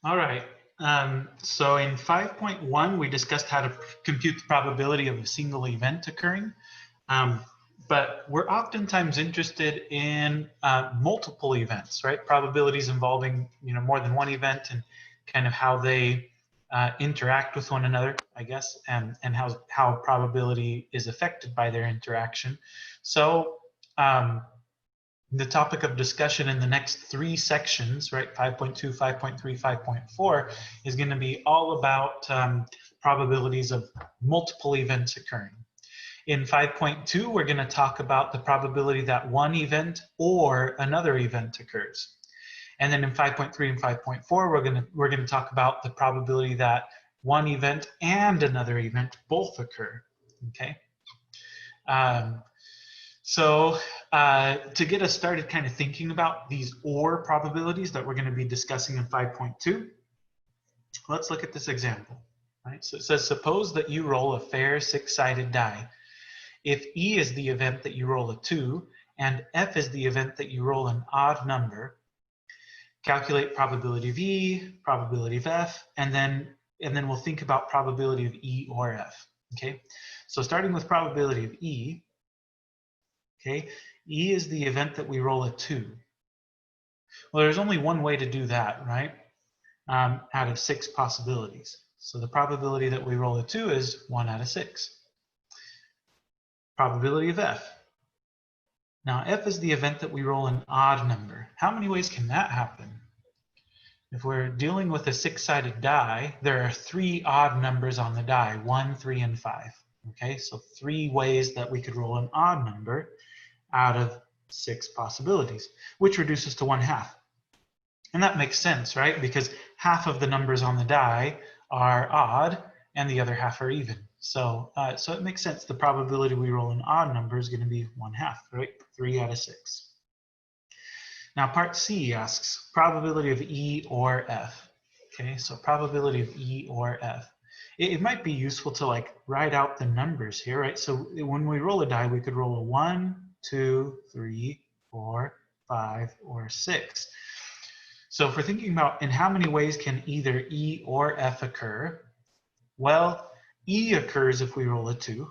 All right. So in 5.1, we discussed how to compute the probability of a single event occurring. Um, but we're oftentimes interested in multiple events, right? Probabilities involving, more than one event and kind of how they interact with one another, I guess, and how probability is affected by their interaction. So the topic of discussion in the next three sections, right, 5.2, 5.3, 5.4, is going to be all about probabilities of multiple events occurring. In 5.2, we're going to talk about the probability that one event or another event occurs. And then in 5.3 and 5.4, we're going to talk about the probability that one event and another event both occur. Okay. So to get us started kind of thinking about these OR probabilities that we're going to be discussing in 5.2, let's look at this example. Right? So it says, suppose that you roll a fair six-sided die. If E is the event that you roll a 2, and F is the event that you roll an odd number, calculate probability of E, probability of F, and then we'll think about probability of E or F. Okay, so starting with probability of E, okay, E is the event that we roll a 2. Well, there's only one way to do that, right? Out of 6 possibilities. So the probability that we roll a 2 is 1 out of 6. Probability of F. Now, F is the event that we roll an odd number. How many ways can that happen? If we're dealing with a six-sided die, there are 3 odd numbers on the die, 1, 3, and 5. Okay, so 3 ways that we could roll an odd number out of 6 possibilities, which reduces to 1/2. And that makes sense, right? Because half of the numbers on the die are odd and the other half are even. So it makes sense. The probability we roll an odd number is going to be 1/2, right? 3 out of 6. Now part C asks probability of E or F. Okay, so probability of E or F. It might be useful to like write out the numbers here, right? So when we roll a die, we could roll a 1, 2, 3, 4, 5, or 6. So if we're thinking about in how many ways can either E or F occur, well, E occurs if we roll a 2,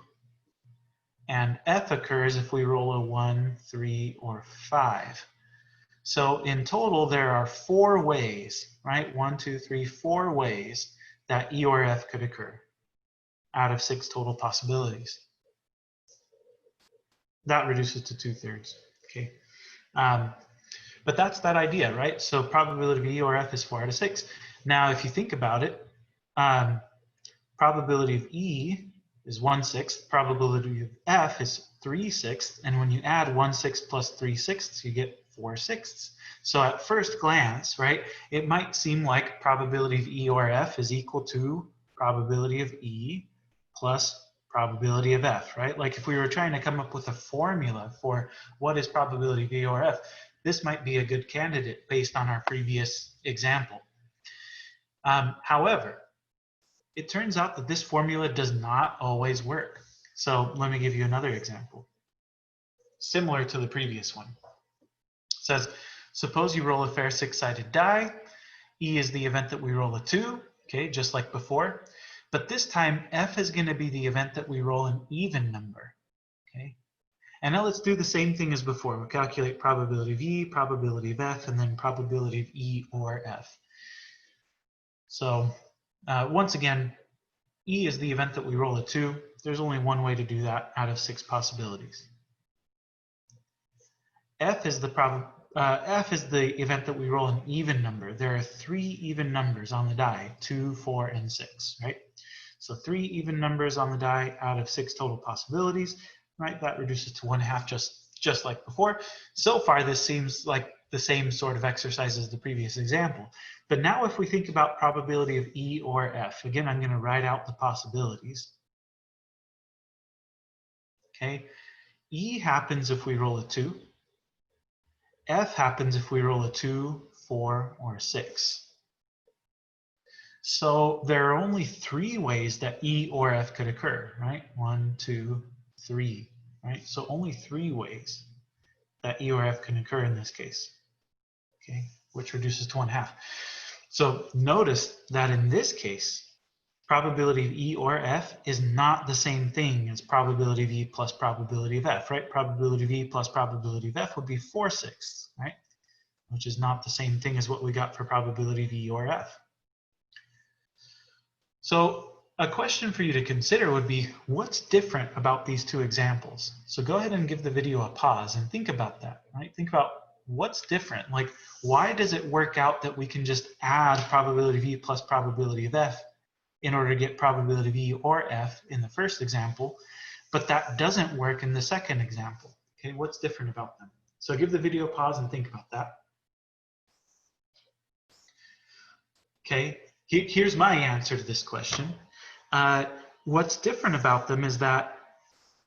and F occurs if we roll a 1, 3, or 5. So in total, there are 4 ways, right? 1, 2, 3, 4 ways that E or F could occur out of 6 total possibilities. That reduces to 2/3, okay? But that's that idea, right? So probability of E or F is 4 out of 6. Now, if you think about it, probability of E is 1/6, probability of F is 3/6, and when you add 1/6 plus 3/6, you get 4/6. So at first glance, right, it might seem like probability of E or F is equal to probability of E plus probability of F, right? Like if we were trying to come up with a formula for what is probability of E or F, this might be a good candidate based on our previous example. However, it turns out that this formula does not always work. So let me give you another example, similar to the previous one. It says, suppose you roll a fair six-sided die. E is the event that we roll a 2, okay, just like before. But this time, F is going to be the event that we roll an even number, okay? And now let's do the same thing as before. We'll calculate probability of E, probability of F, and then probability of E or F. So once again, E is the event that we roll a 2. There's only one way to do that out of 6 possibilities. F is the event that we roll an even number. There are 3 even numbers on the die, 2, 4, and 6, right? So 3 even numbers on the die out of 6 total possibilities, right? That reduces to 1/2 just like before. So far, this seems like the same sort of exercise as the previous example. But now if we think about probability of E or F, again, I'm going to write out the possibilities. Okay, E happens if we roll a 2. F happens if we roll a 2, 4, or 6. So there are only 3 ways that E or F could occur, right? 1, 2, 3, right? So only 3 ways that E or F can occur in this case, okay? Which reduces to 1/2. So notice that in this case, probability of E or F is not the same thing as probability of E plus probability of F, right? Probability of E plus probability of F would be 4/6, right? Which is not the same thing as what we got for probability of E or F. So a question for you to consider would be, what's different about these two examples? So go ahead and give the video a pause and think about that, right? Think about what's different. Like, why does it work out that we can just add probability of E plus probability of F in order to get probability of E or F in the first example, but that doesn't work in the second example? Okay, what's different about them? So give the video a pause and think about that. Okay, here's my answer to this question. What's different about them is that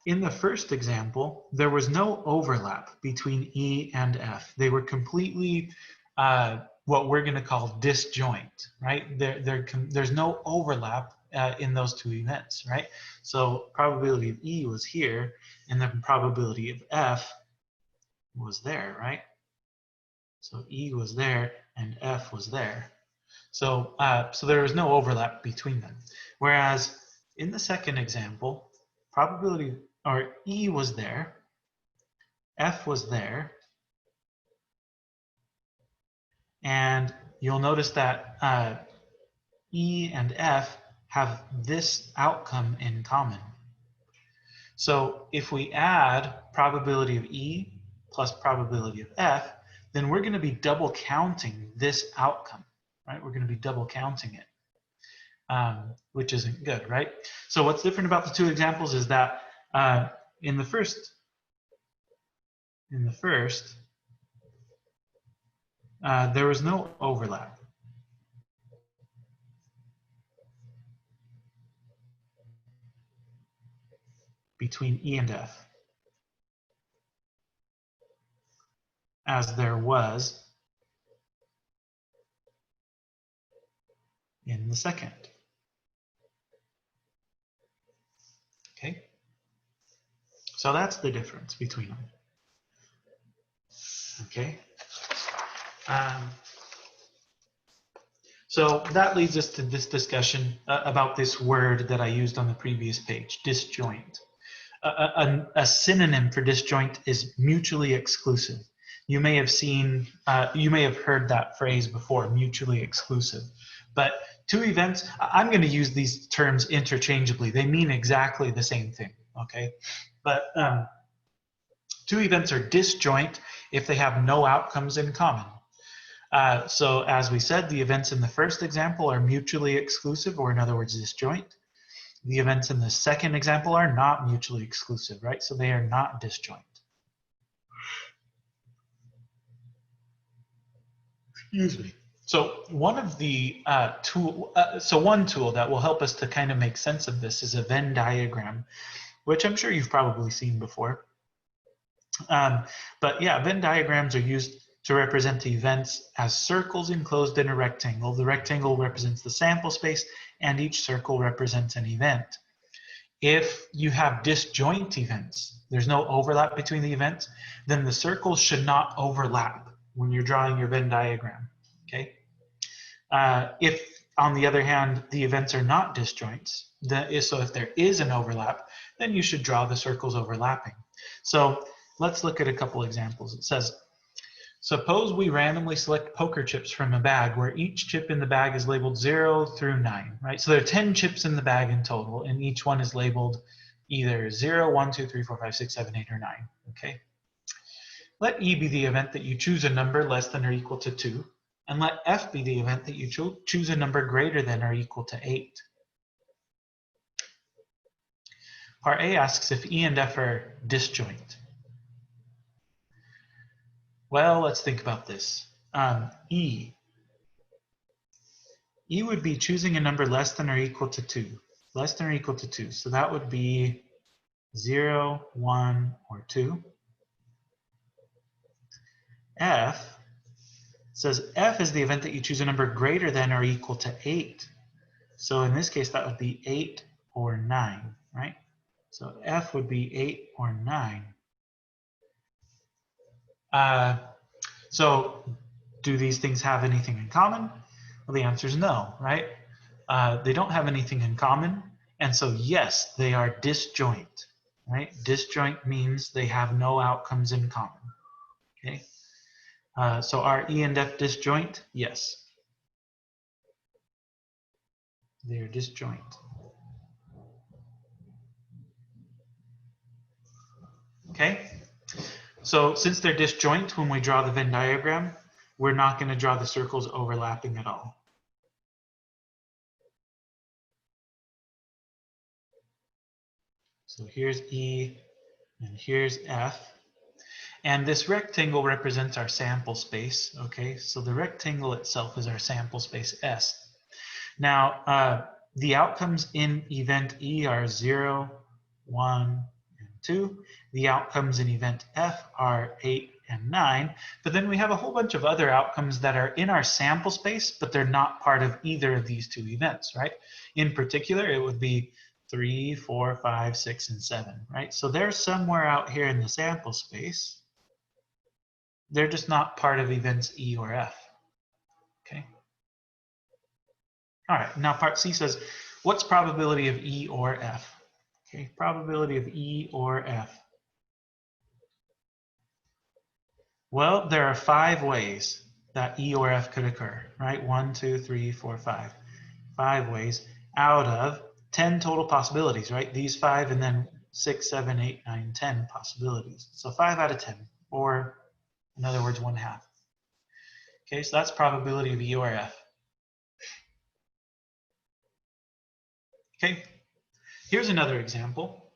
in the first example, there was no overlap between E and F. They were completely what we're going to call disjoint, right? There's no overlap in those two events, right? So probability of E was here, and the probability of F was there, right? So E was there, and F was there. So, so there was no overlap between them. Whereas in the second example, probability, or E was there, F was there, and you'll notice that E and F have this outcome in common. So if we add probability of E plus probability of F, then we're going to be double counting this outcome, right? We're going to be double counting it, which isn't good, right? So what's different about the two examples is that in the first, there was no overlap between E and F, as there was in the second. Okay, so that's the difference between them. Okay, so that leads us to this discussion about this word that I used on the previous page, disjoint. A synonym for disjoint is mutually exclusive. You may have seen, you may have heard that phrase before, mutually exclusive. But two events, I'm going to use these terms interchangeably. They mean exactly the same thing, okay? But two events are disjoint if they have no outcomes in common. So as we said, the events in the first example are mutually exclusive, or in other words, disjoint. The events in the second example are not mutually exclusive, right? So they are not disjoint. Excuse me. So one of the one tool that will help us to kind of make sense of this is a Venn diagram, which I'm sure you've probably seen before. But yeah, Venn diagrams are used to represent events as circles enclosed in a rectangle. The rectangle represents the sample space, and each circle represents an event. If you have disjoint events, there's no overlap between the events, then the circles should not overlap when you're drawing your Venn diagram, okay? If, on the other hand, the events are not disjoints, so if there is an overlap, then you should draw the circles overlapping. So let's look at a couple examples. It says, suppose we randomly select poker chips from a bag where each chip in the bag is labeled 0 through 9, right? So there are 10 chips in the bag in total, and each one is labeled either 0, 1, 2, 3, 4, 5, 6, 7, 8, or 9, okay? Let E be the event that you choose a number less than or equal to 2, and let F be the event that you choose a number greater than or equal to 8. Part A asks if E and F are disjoint. Well, let's think about this. E would be choosing a number less than or equal to 2. Less than or equal to 2. So that would be 0, 1, or 2. F says F is the event that you choose a number greater than or equal to 8. So in this case, that would be 8 or 9, right? So F would be 8 or 9. So do these things have anything in common? Well, the answer is no, right? They don't have anything in common, and so yes, they are disjoint, right? Disjoint means they have no outcomes in common, okay? So are E and F disjoint? Yes. They are disjoint. Okay? So since they're disjoint, when we draw the Venn diagram, we're not going to draw the circles overlapping at all. So here's E and here's F. And this rectangle represents our sample space, okay? So the rectangle itself is our sample space S. Now, the outcomes in event E are 0, 1, and 2. The outcomes in event F are 8 and 9. But then we have a whole bunch of other outcomes that are in our sample space, but they're not part of either of these two events, right? In particular, it would be 3, 4, 5, 6, and 7, right? So they're somewhere out here in the sample space. They're just not part of events E or F, okay? All right, now part C says, what's probability of E or F? Okay, probability of E or F. Well, there are 5 ways that E or F could occur, right? 1, 2, 3, 4, 5. 5 ways out of 10 total possibilities, right? These 5 and then 6, 7, 8, 9, 10 possibilities. So 5 out of 10, or in other words, 1/2. Okay, so that's probability of E or F. Okay, here's another example.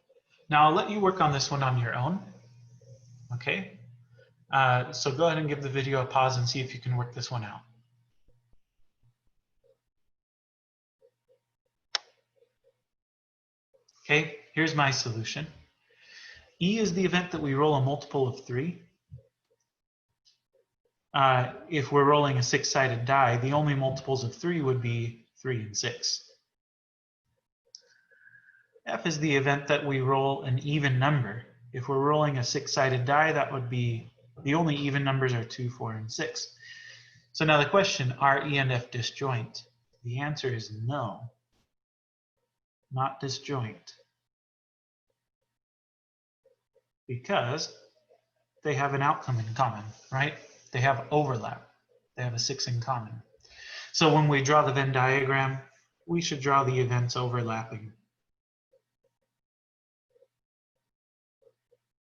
Now I'll let you work on this one on your own. Okay, so go ahead and give the video a pause and see if you can work this one out. Okay, here's my solution. E is the event that we roll a multiple of 3. If we're rolling a 6-sided die, the only multiples of 3 would be 3 and 6. F is the event that we roll an even number. If we're rolling a 6-sided die, that would be, the only even numbers are 2, 4, and 6. So now the question, are E and F disjoint? The answer is no, not disjoint. Because they have an outcome in common, right? They have overlap. They have a 6 in common. So when we draw the Venn diagram, we should draw the events overlapping.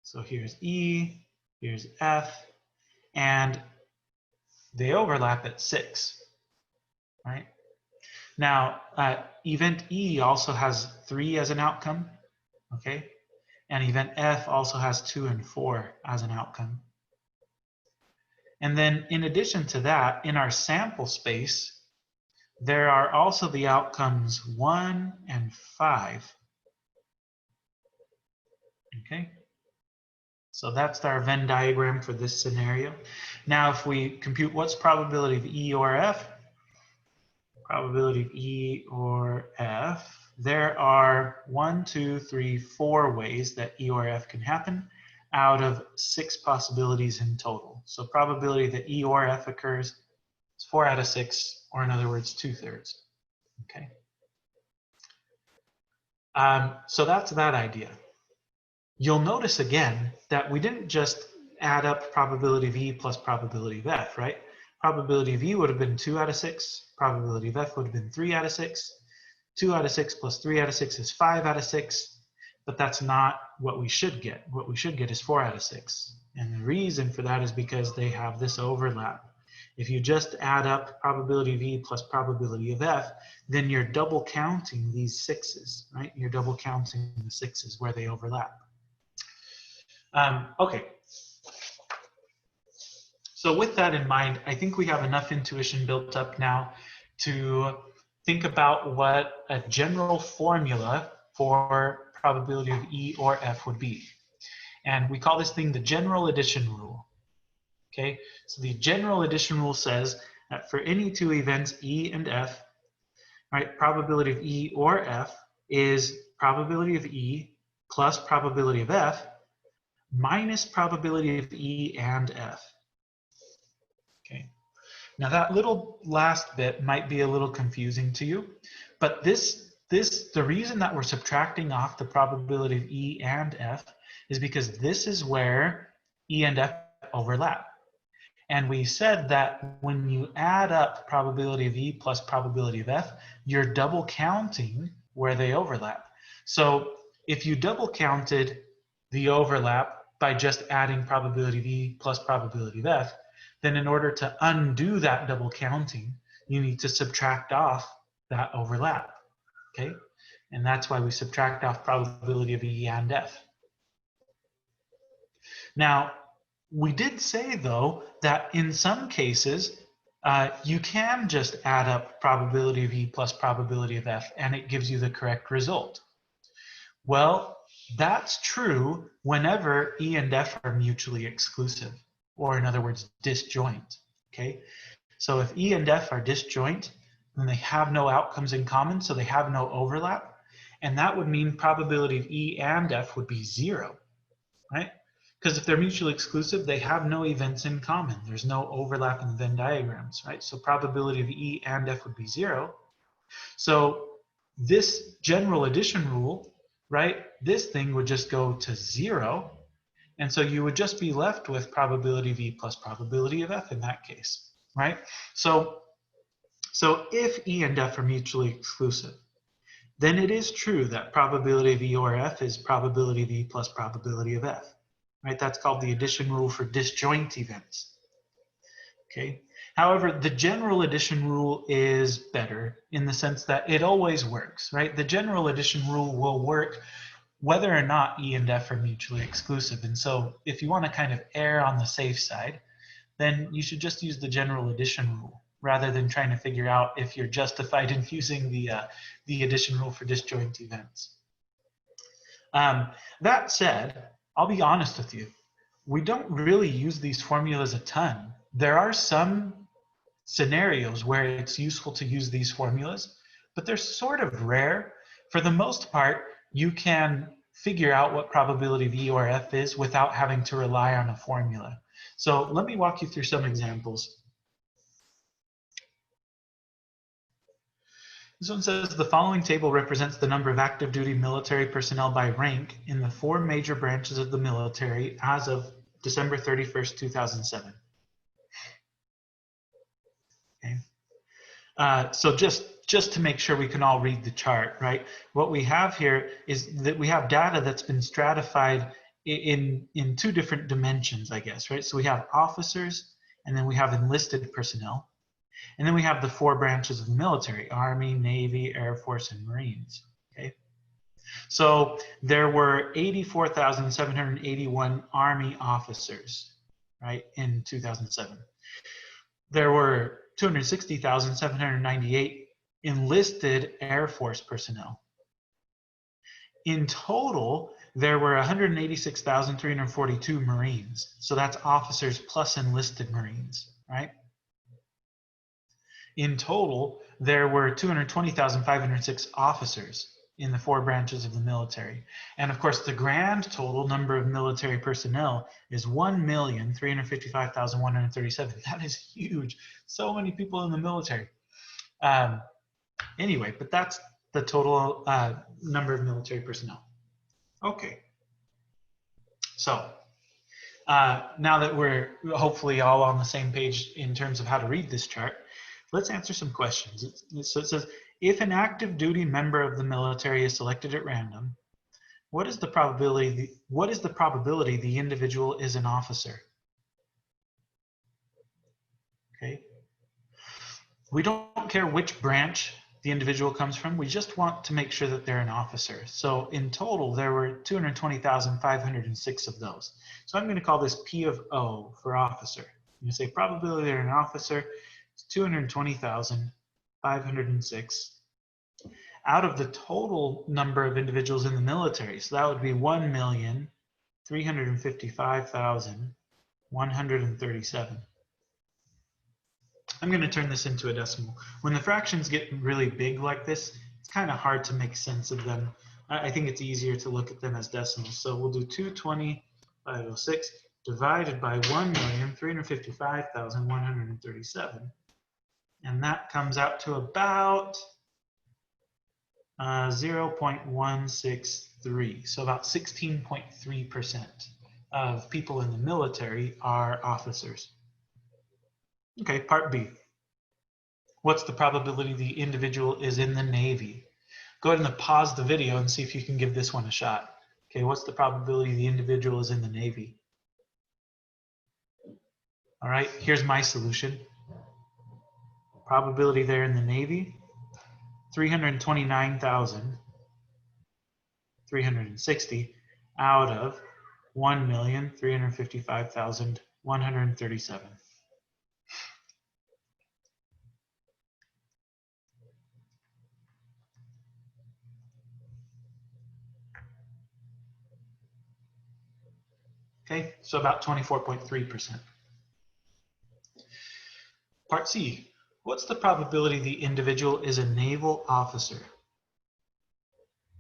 So here's E, here's F, and they overlap at 6, right? Now, event E also has 3 as an outcome, okay? And event F also has 2 and 4 as an outcome. And then in addition to that, in our sample space, there are also the outcomes 1 and 5. Okay? So that's our Venn diagram for this scenario. Now, if we compute what's probability of E or F, probability of E or F, there are 1, 2, 3, 4 ways that E or F can happen out of 6 possibilities in total. So probability that E or F occurs is 4 out of 6, or in other words, 2/3. Okay. So that's that idea. You'll notice again that we didn't just add up probability of E plus probability of F, right? Probability of E would have been 2 out of 6. Probability of F would have been 3 out of 6. 2 out of 6 plus 3 out of 6 is 5 out of 6. But that's not what we should get. What we should get is 4 out of 6. And the reason for that is because they have this overlap. If you just add up probability of E plus probability of F, then you're double counting these 6s, right? You're double counting the 6s where they overlap. Okay. So with that in mind, I think we have enough intuition built up now to think about what a general formula for probability of E or F would be. And we call this thing the general addition rule. Okay, so the general addition rule says that for any 2 events, E and F, right, probability of E or F is probability of E plus probability of F minus probability of E and F. Okay. Now that little last bit might be a little confusing to you, but the reason that we're subtracting off the probability of E and F is because this is where E and F overlap. And we said that when you add up probability of E plus probability of F, you're double counting where they overlap. So if you double counted the overlap by just adding probability of E plus probability of F, then in order to undo that double counting, you need to subtract off that overlap, okay? And that's why we subtract off probability of E and F. Now, we did say, though, that in some cases, you can just add up probability of E plus probability of F, and it gives you the correct result. Well, that's true whenever E and F are mutually exclusive, or in other words, disjoint, okay? So if E and F are disjoint, then they have no outcomes in common, so they have no overlap, and that would mean probability of E and F would be 0, right? Because if they're mutually exclusive, they have no events in common. There's no overlap in the Venn diagrams, right? So probability of E and F would be 0. So this general addition rule, right, this thing would just go to 0. And so you would just be left with probability of E plus probability of F in that case, right? So if E and F are mutually exclusive, then it is true that probability of E or F is probability of E plus probability of F. Right? That's called the addition rule for disjoint events. Okay. However, the general addition rule is better in the sense that it always works, right? The general addition rule will work whether or not E and F are mutually exclusive. And so if you want to kind of err on the safe side, then you should just use the general addition rule rather than trying to figure out if you're justified in using the addition rule for disjoint events. That said, I'll be honest with you. We don't really use these formulas a ton. There are some scenarios where it's useful to use these formulas, but they're sort of rare. For the most part, you can figure out what probability of E or F is without having to rely on a formula. So let me walk you through some examples. This one says the following table represents the number of active duty military personnel by rank in the 4 major branches of the military as of December 31st, 2007. Okay. So just to make sure we can all read the chart, right? What we have here is that we have data that's been stratified in 2 different dimensions, I guess, right? So we have officers, and then we have enlisted personnel. And then we have the 4 branches of the military: Army, Navy, Air Force, and Marines. Okay. So there were 84,781 Army officers, right, in 2007. There were 260,798 enlisted Air Force personnel. In total, there were 186,342 Marines. So that's officers plus enlisted Marines, right? In total, there were 220,506 officers in the 4 branches of the military. And of course, the grand total number of military personnel is 1,355,137. That is huge. So many people in the military. Anyway, but that's the total number of military personnel. Okay. So now that we're hopefully all on the same page in terms of how to read this chart, let's answer some questions. So it says, if an active duty member of the military is selected at random, what is the probability the individual is an officer? Okay. We don't care which branch the individual comes from. We just want to make sure that they're an officer. So in total, there were 220,506 of those. So I'm going to call this P of O for officer. You say probability they're an officer. 220,506 out of the total number of individuals in the military. So that would be 1,355,137. I'm going to turn this into a decimal. When the fractions get really big like this, it's kind of hard to make sense of them. I think it's easier to look at them as decimals. So we'll do 220,506 divided by 1,355,137. And that comes out to about 0.163. So about 16.3% of people in the military are officers. Okay, part B. What's the probability the individual is in the Navy? Go ahead and pause the video and see if you can give this one a shot. Okay, what's the probability the individual is in the Navy? All right, here's my solution. Probability they're in the Navy, 329,360 out of 1,355,137. Okay, so about 24.3%. Part C, what's the probability the individual is a naval officer?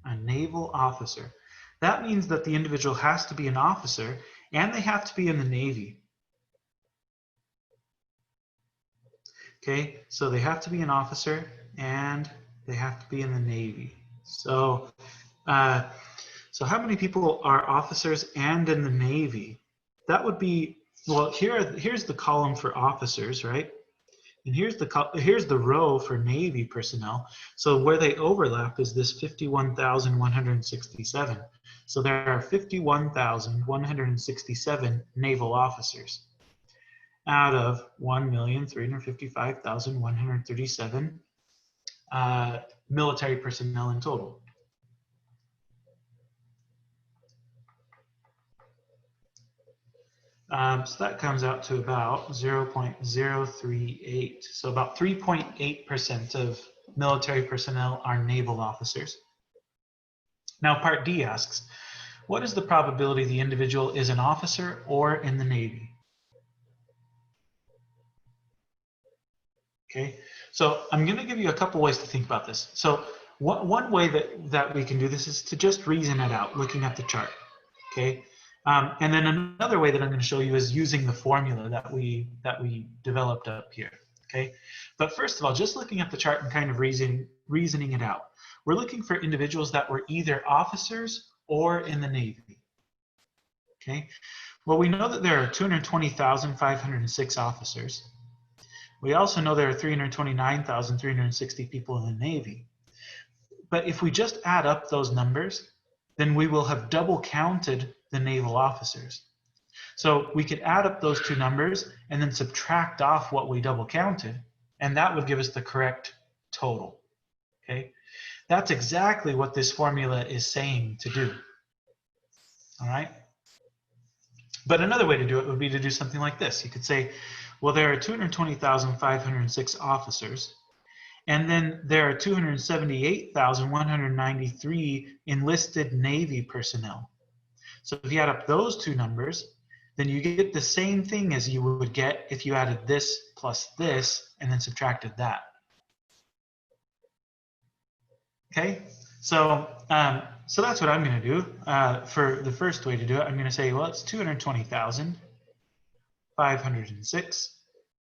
A naval officer. That means that the individual has to be an officer and they have to be in the Navy. Okay, so they have to be an officer and they have to be in the Navy. So, so how many people are officers and in the Navy? That would be, well, here's the column for officers, right? And here's the row for Navy personnel. So where they overlap is this 51,167. So there are 51,167 naval officers out of 1,355,137 military personnel in total. So that comes out to about 0.038. So about 3.8% of military personnel are naval officers. Now part D asks, what is the probability the individual is an officer or in the Navy? Okay, so I'm going to give you a couple ways to think about this. So one way that we can do this is to just reason it out, looking at the chart. Okay, and then another way that I'm going to show you is using the formula that we developed up here. Okay, but first of all, just looking at the chart and kind of reasoning it out, we're looking for individuals that were either officers or in the Navy. Okay, well, we know that there are 220,506 officers. We also know there are 329,360 people in the Navy. But if we just add up those numbers, then we will have double counted the naval officers. So we could add up those two numbers and then subtract off what we double counted, and that would give us the correct total. Okay, that's exactly what this formula is saying to do. All right. But another way to do it would be to do something like this. You could say, well, there are 220,506 officers, and then there are 278,193 enlisted Navy personnel. So if you add up those two numbers, then you get the same thing as you would get if you added this plus this and then subtracted that. Okay, so so that's what I'm going to do. For the first way to do it, I'm going to say, well, it's 220,506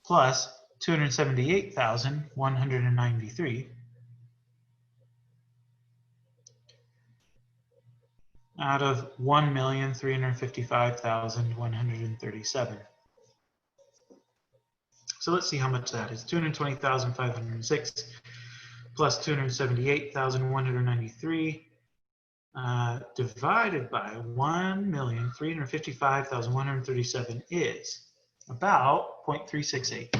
plus 278,193 out of 1,355,137. So let's see how much that is. 220,506 plus 278,193 divided by 1,355,137 is about 0.368.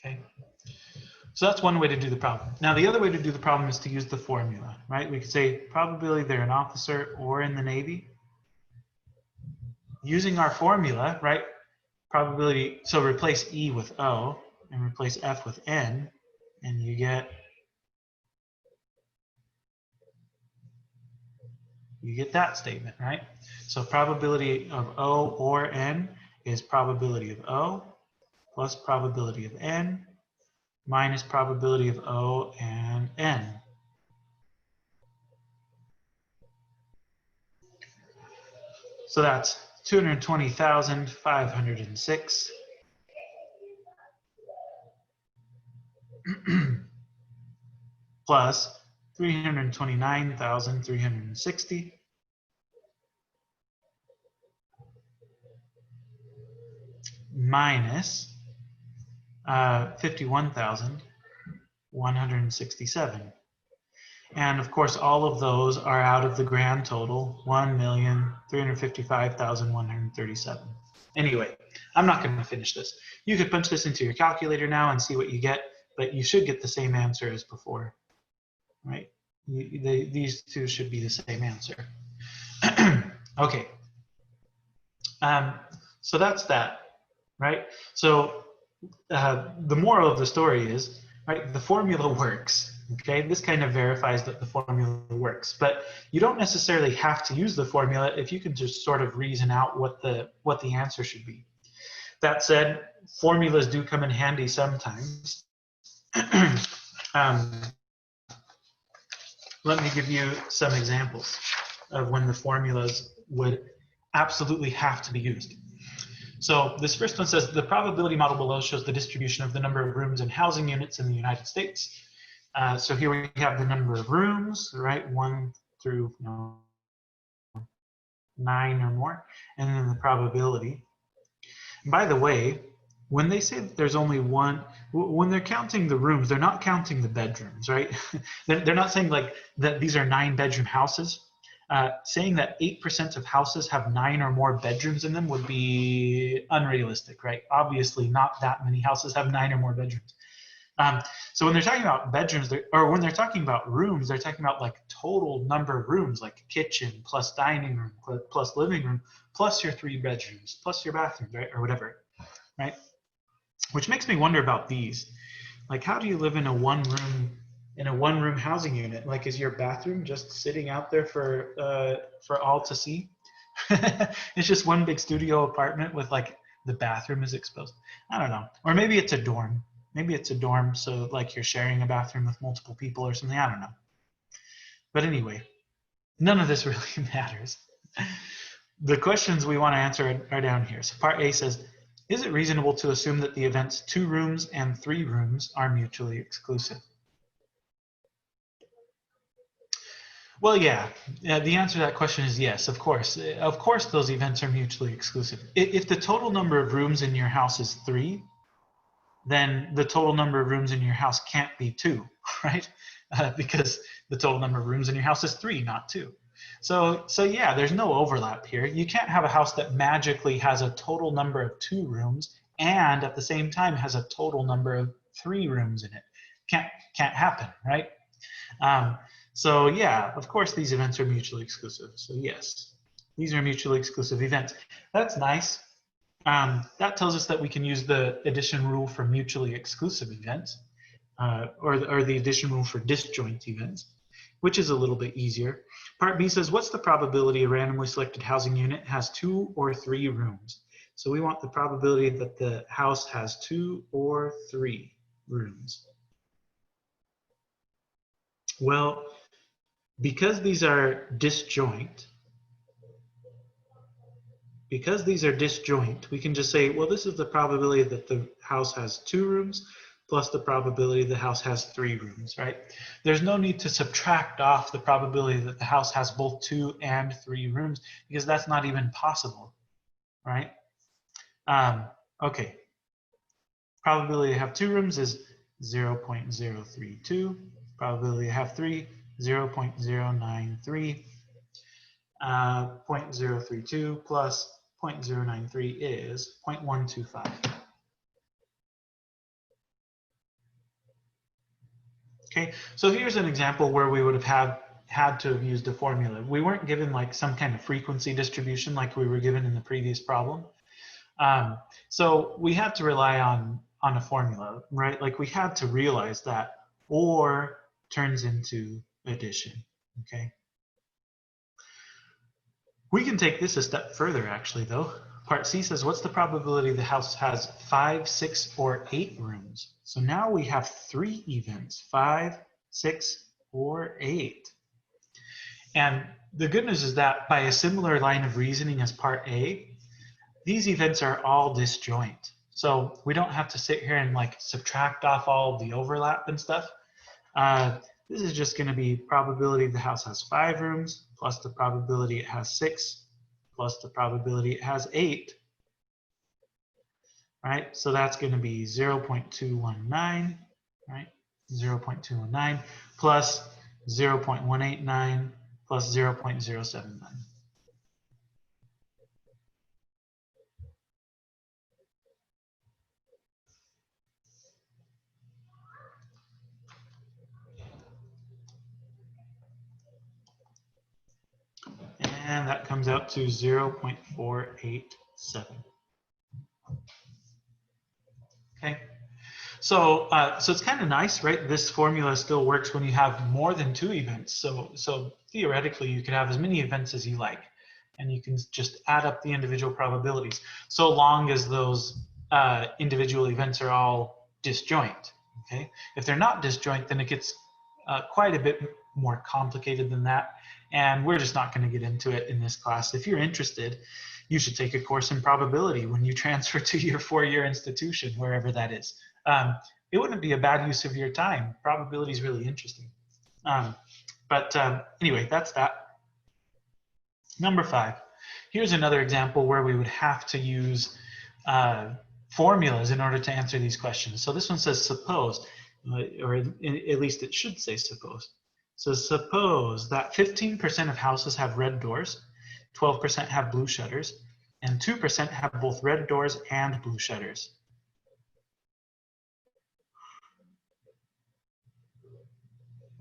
Okay, so that's one way to do the problem. Now the other way to do the problem is to use the formula, right? We could say probability they're an officer or in the Navy. Using our formula, right? Probability, so replace E with O and replace F with N, and you get that statement, right? So probability of O or N is probability of O plus probability of N minus probability of O and N. So that's 220,506 plus 329,360 minus 51,167. And of course, all of those are out of the grand total, 1,355,137. Anyway, I'm not going to finish this. You could punch this into your calculator now and see what you get, but you should get the same answer as before, right? These two should be the same answer. Okay. So that's that, right? So the moral of the story is, right, the formula works. Okay, this kind of verifies that the formula works, but you don't necessarily have to use the formula if you can just sort of reason out what the answer should be. That said, formulas do come in handy sometimes. Let me give you some examples of when the formulas would absolutely have to be used. So this first one says the probability model below shows the distribution of the number of rooms and housing units in the United States. So here we have the number of rooms, right? 1 through 9 or more, and then the probability. And by the way, when they say that there's only one, when they're counting the rooms, they're not counting the bedrooms, right? They're not saying like that these are 9-bedroom houses. Saying that 8% of houses have 9 or more bedrooms in them would be unrealistic, right? Obviously, not that many houses have 9 or more bedrooms. So when they're talking about bedrooms, or when they're talking about rooms, they're talking about like total number of rooms, like kitchen plus dining room plus living room plus your 3 bedrooms plus your bathroom, right, or whatever, right? Which makes me wonder about these. Like, how do you live in a one-room housing unit? Like, is your bathroom just sitting out there for all to see? It's just one big studio apartment with like the bathroom is exposed. I don't know. Or maybe it's a dorm. Maybe it's a dorm, so like you're sharing a bathroom with multiple people or something. I don't know. But anyway, none of this really matters. The questions we want to answer are down here. So part A says, is it reasonable to assume that the events 2 rooms and 3 rooms are mutually exclusive? Well, yeah. The answer to that question is yes, of course. Of course those events are mutually exclusive. If the total number of rooms in your house is 3, then the total number of rooms in your house can't be 2, right? Because the total number of rooms in your house is 3, not 2. So yeah, there's no overlap here. You can't have a house that magically has a total number of 2 rooms and at the same time has a total number of 3 rooms in it. Can't happen, right? So yeah, of course these events are mutually exclusive. So yes, these are mutually exclusive events. That's nice. That tells us that we can use the addition rule for mutually exclusive events, or the addition rule for disjoint events, which is a little bit easier. Part B says, what's the probability a randomly selected housing unit has 2 or 3 rooms? So we want the probability that the house has 2 or 3 rooms. Well, because these are disjoint, we can just say, well, this is the probability that the house has 2 rooms plus the probability the house has 3 rooms, right? There's no need to subtract off the probability that the house has both 2 and 3 rooms because that's not even possible, right? Okay. Probability to have 2 rooms is 0.032. Probability to have 3, 0.093. 0.032 plus 0.093 is 0.125. Okay, so here's an example where we would have had to have used a formula. We weren't given like some kind of frequency distribution like we were given in the previous problem. So we had to rely on a formula, right? Like we had to realize that OR turns into addition, okay? We can take this a step further actually though. Part C says, what's the probability the house has 5, 6, or 8 rooms? So now we have 3 events, 5, 6, or 8. And the good news is that by a similar line of reasoning as part A, these events are all disjoint. So we don't have to sit here and like subtract off all the overlap and stuff. This is just going to be probability the house has 5 rooms plus the probability it has 6 plus the probability it has 8. Right? So that's going to be 0.219, right? 0.219 plus 0.189 plus 0.079. And that comes out to 0.487. Okay. So it's kind of nice, right? This formula still works when you have more than 2 events. So theoretically, you could have as many events as you like, and you can just add up the individual probabilities, so long as those individual events are all disjoint. Okay. If they're not disjoint, then it gets quite a bit more complicated than that, and we're just not going to get into it in this class. If you're interested, you should take a course in probability when you transfer to your 4-year institution, wherever that is. It wouldn't be a bad use of your time. Probability is really interesting. Anyway, that's that. Number 5. Here's another example where we would have to use formulas in order to answer these questions. So this one says suppose, or at least it should say suppose. So suppose that 15% of houses have red doors, 12% have blue shutters, and 2% have both red doors and blue shutters.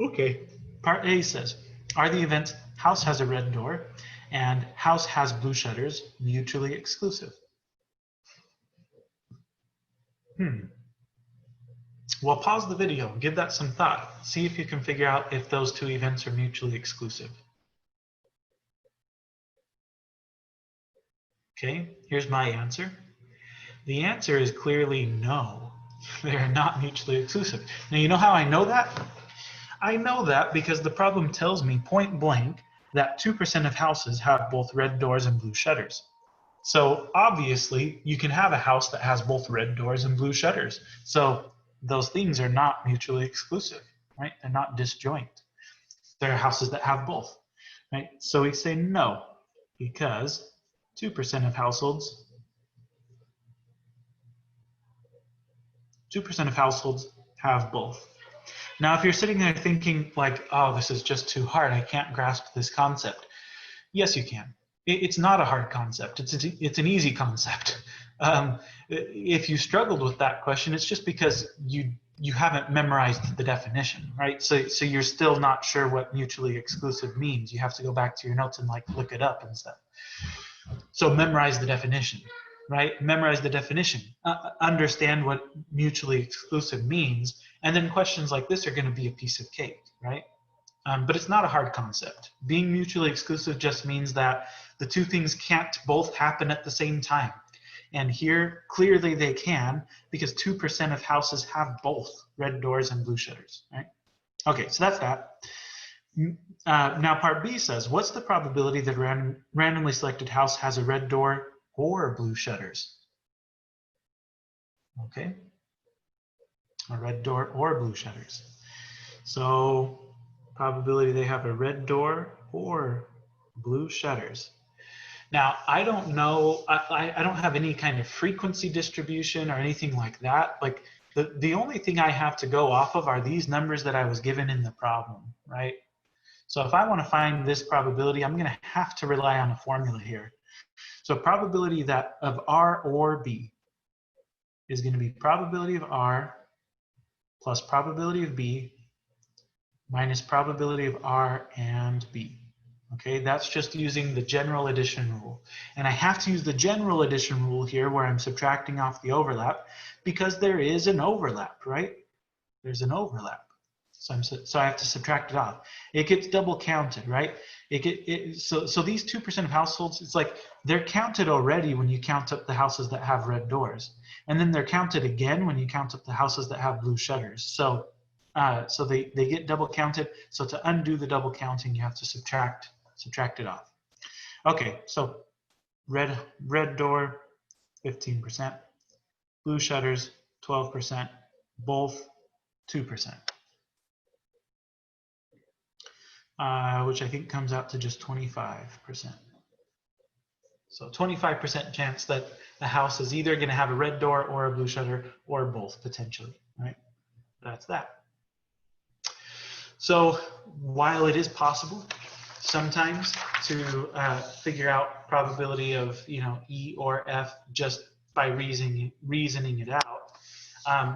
Okay. Part A says, are the events house has a red door and house has blue shutters mutually exclusive? Well, pause the video, give that some thought. See if you can figure out if those 2 events are mutually exclusive. Okay, here's my answer. The answer is clearly no. They're not mutually exclusive. Now, you know how I know that? I know that because the problem tells me point blank that 2% of houses have both red doors and blue shutters. So obviously, you can have a house that has both red doors and blue shutters. So those things are not mutually exclusive, right? They're not disjoint. There are houses that have both, right? So we say no, because 2% of households, 2% of households have both. Now, if you're sitting there thinking like, oh, this is just too hard, I can't grasp this concept. Yes, you can. It's not a hard concept. It's an easy concept. If you struggled with that question, it's just because you haven't memorized the definition, right? So you're still not sure what mutually exclusive means. You have to go back to your notes and like look it up and stuff. So memorize the definition, right? Memorize the definition. Understand what mutually exclusive means, and then questions like this are going to be a piece of cake, right? But it's not a hard concept. Being mutually exclusive just means that the 2 things can't both happen at the same time. And here, clearly they can, because 2% of houses have both red doors and blue shutters, right? Okay, so that's that. Now part B says, what's the probability that a randomly selected house has a red door or blue shutters? Okay, a red door or blue shutters. So probability they have a red door or blue shutters. Now, I don't know, I don't have any kind of frequency distribution or anything like that. Like the only thing I have to go off of are these numbers that I was given in the problem, right? So if I want to find this probability, I'm going to have to rely on a formula here. So probability that of R or B is going to be probability of R plus probability of B minus probability of R and B. Okay, that's just using the general addition rule. And I have to use the general addition rule here where I'm subtracting off the overlap because there is an overlap, right? There's an overlap. So I have to subtract it off. It gets double counted, right? So these 2% of households, it's like they're counted already when you count up the houses that have red doors. And then they're counted again when you count up the houses that have blue shutters. So So they get double counted. So to undo the double counting, you have to subtract it off. Okay, so red door, 15%. Blue shutters, 12%. Both, 2%. Which I think comes out to just 25%. So 25% chance that the house is either going to have a red door or a blue shutter or both potentially, right? That's that. So while it is possible sometimes to figure out probability of E or F just by reasoning it out,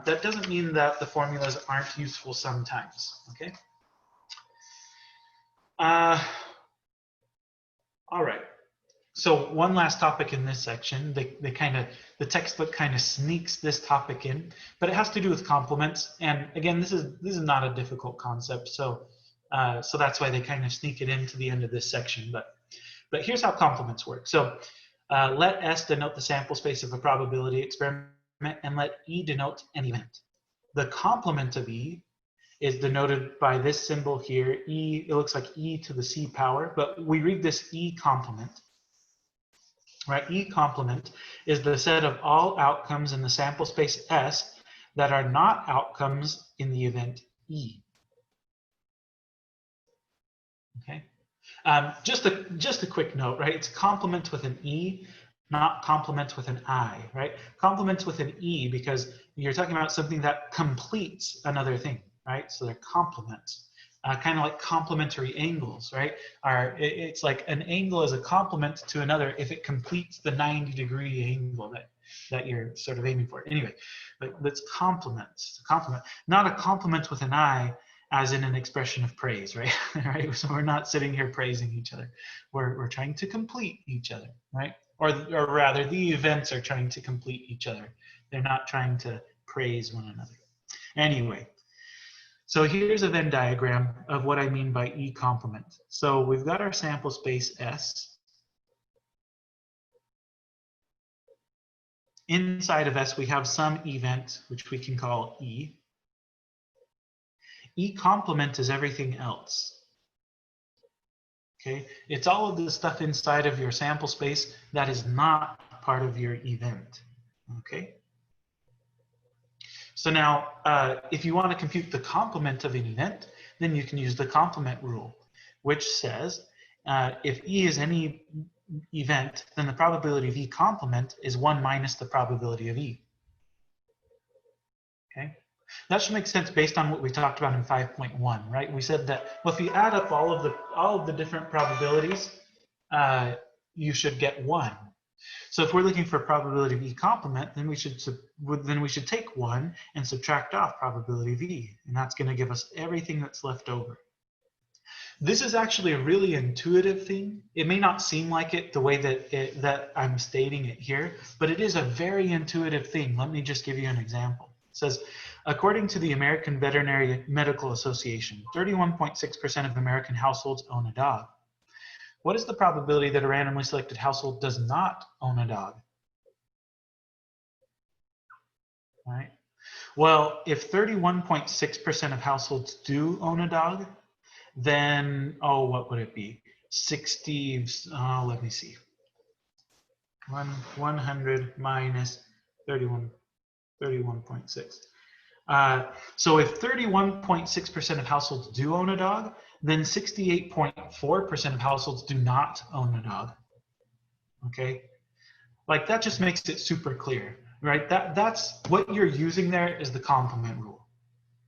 that doesn't mean that the formulas aren't useful sometimes. Okay. All right. So one last topic in this section, the textbook kind of sneaks this topic in, but it has to do with complements. And again, this is not a difficult concept, so so that's why they kind of sneak it into the end of this section. But here's how complements work. So let S denote the sample space of a probability experiment, and let E denote an event. The complement of E is denoted by this symbol here. E, it looks like E to the C power, but we read this E complement. Right, E complement is the set of all outcomes in the sample space S that are not outcomes in the event E. Okay, just a quick note, right? It's complement with an E, not complement with an I, right? Complements with an E because you're talking about something that completes another thing, right? So they're complements. Kind of like complementary angles, right? It's like an angle is a complement to another if it completes the 90-degree angle that you're sort of aiming for. Anyway, but that's complements. Complement, not a complement with an I, as in an expression of praise, right? Right. So we're not sitting here praising each other. We're trying to complete each other, right? Or rather, the events are trying to complete each other. They're not trying to praise one another. Anyway. So here's a Venn diagram of what I mean by E complement. So we've got our sample space S. Inside of S, we have some event, which we can call E. E complement is everything else. Okay, it's all of the stuff inside of your sample space that is not part of your event. Okay. So now, if you want to compute the complement of an event, then you can use the complement rule, which says if E is any event, then the probability of E complement is 1 minus the probability of E. Okay, that should make sense based on what we talked about in 5.1, right? We said that, well, if you add up all of the different probabilities, you should get 1. So if we're looking for probability of E complement, then we should take 1 and subtract off probability of E, and that's going to give us everything that's left over. This is actually a really intuitive thing. It may not seem like it the way that I'm stating it here, but it is a very intuitive thing. Let me just give you an example. It says, according to the American Veterinary Medical Association, 31.6% of American households own a dog. What is the probability that a randomly selected household does not own a dog? All right. Well, if 31.6% of households do own a dog, then, oh, what would it be? 60, let me see. 100 minus 31.6. So if 31.6% of households do own a dog, then 68.4% of households do not own a dog. Okay, like that just makes it super clear, right? That's what you're using there is the complement rule.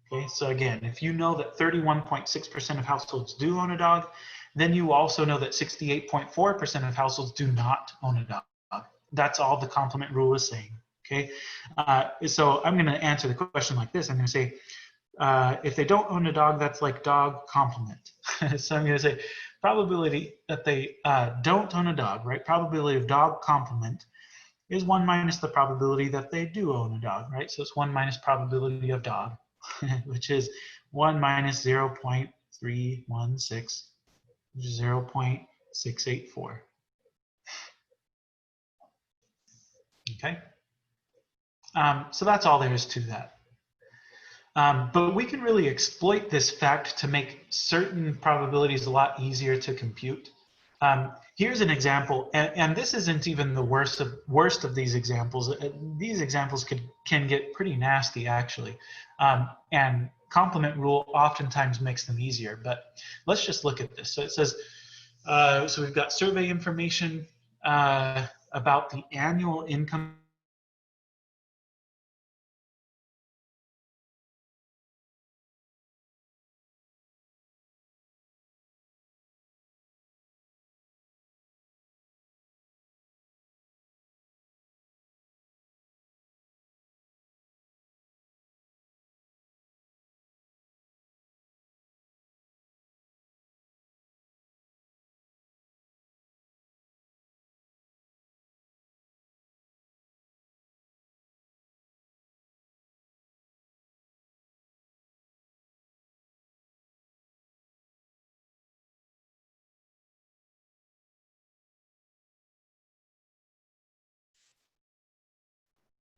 Okay, so again, if you know that 31.6% of households do own a dog, then you also know that 68.4% of households do not own a dog. That's all the complement rule is saying. Okay, so I'm going to answer the question like this. I'm going to say, if they don't own a dog, that's like dog complement. So I'm going to say probability that they don't own a dog, right? Probability of dog complement is 1 minus the probability that they do own a dog, right? So it's 1 minus probability of dog, which is 1 minus 0.316, which is 0.684. Okay. So that's all there is to that. But we can really exploit this fact to make certain probabilities a lot easier to compute. Here's an example, and this isn't even the worst of these examples. These examples can get pretty nasty, actually. And complement rule oftentimes makes them easier. But let's just look at this. So it says, so we've got survey information about the annual income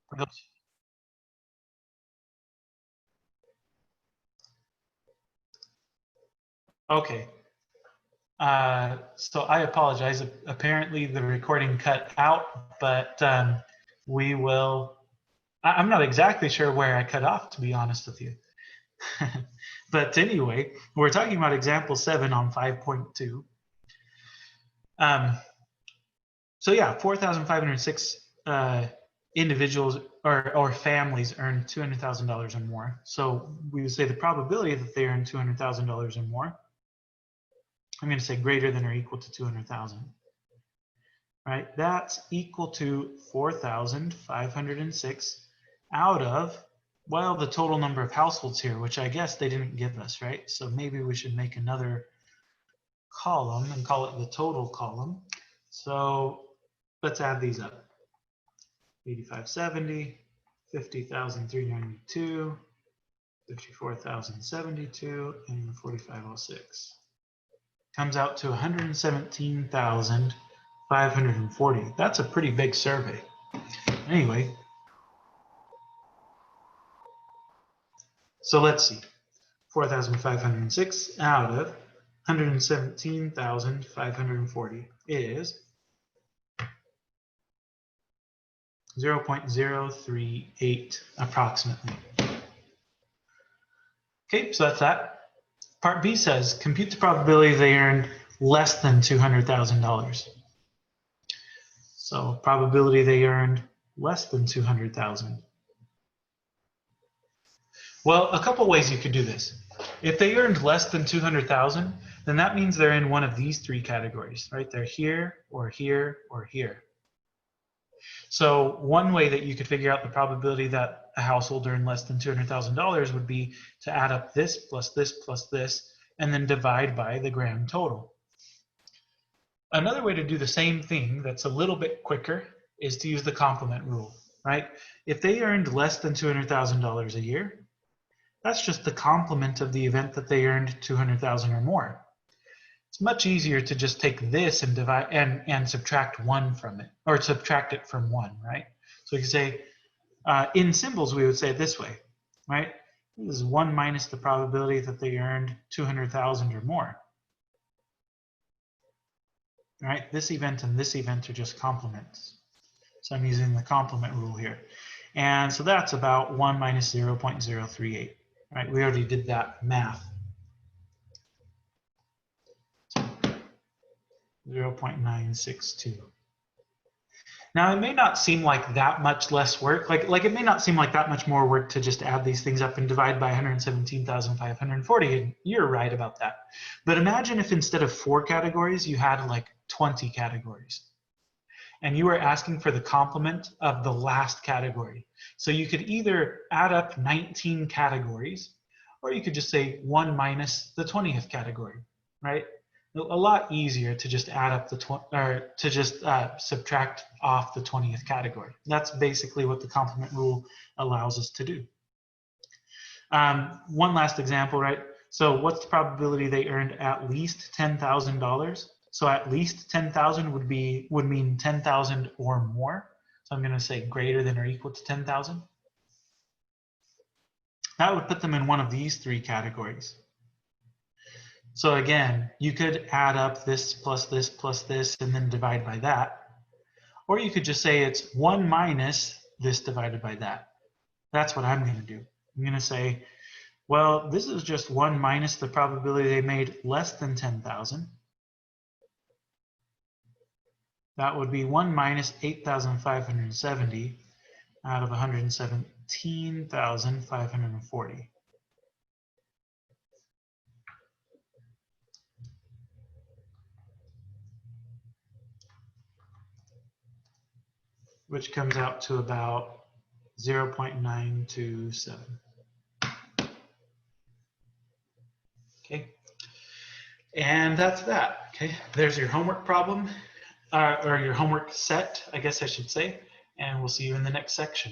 for those. Okay. So I apologize. Apparently the recording cut out, but we will. I'm not exactly sure where I cut off, to be honest with you. But anyway, we're talking about example 7 on 5.2. So yeah, 4,506 individuals or families earn $200,000 or more. So we would say the probability that they earn $200,000 or more, I'm going to say greater than or equal to 200,000. Right? That's equal to 4,506 out of, well, the total number of households here, which I guess they didn't give us, right? So maybe we should make another column and call it the total column. So let's add these up. 8570, 50,392, 54,072, and 4506. Comes out to 117,540. That's a pretty big survey. Anyway, so let's see. 4,506 out of 117,540 is 0.038 approximately. Okay, so that's that. Part B says, compute the probability they earned less than $200,000. So probability they earned less than 200,000. Well, a couple ways you could do this. If they earned less than 200,000, then that means they're in one of these three categories, right? They're here, or here, or here. So one way that you could figure out the probability that a household earned less than $200,000 would be to add up this, and then divide by the grand total. Another way to do the same thing that's a little bit quicker is to use the complement rule, right? If they earned less than $200,000 a year, that's just the complement of the event that they earned 200,000 or more. It's much easier to just take this and divide and subtract 1 from it, or subtract it from 1, right? So you can say, in symbols, we would say it this way, right? This is 1 minus the probability that they earned 200,000 or more. Right? This event and this event are just complements. So I'm using the complement rule here. And so that's about 1 minus 0.038. Right? We already did that math. 0.962. Now, it may not seem like that much less work. Like it may not seem like that much more work to just add these things up and divide by 117,540. And you're right about that. But imagine if instead of 4 categories, you had like 20 categories. And you were asking for the complement of the last category. So you could either add up 19 categories, or you could just say 1 minus the 20th category, right? A lot easier to just add up the subtract off the 20th category. That's basically what the complement rule allows us to do. One last example, right? So what's the probability they earned at least $10,000? So at least 10,000 would mean 10,000 or more. So I'm going to say greater than or equal to 10,000. that would put them in one of these three categories. So again, you could add up this plus this and then divide by that. Or you could just say it's 1 minus this divided by that. That's what I'm going to do. I'm going to say, well, this is just 1 minus the probability they made less than 10,000. That would be 1 minus 8,570 out of 117,540. Which comes out to about 0.927. Okay, and that's that. Okay, there's your homework problem, or your homework set, I guess I should say, and we'll see you in the next section.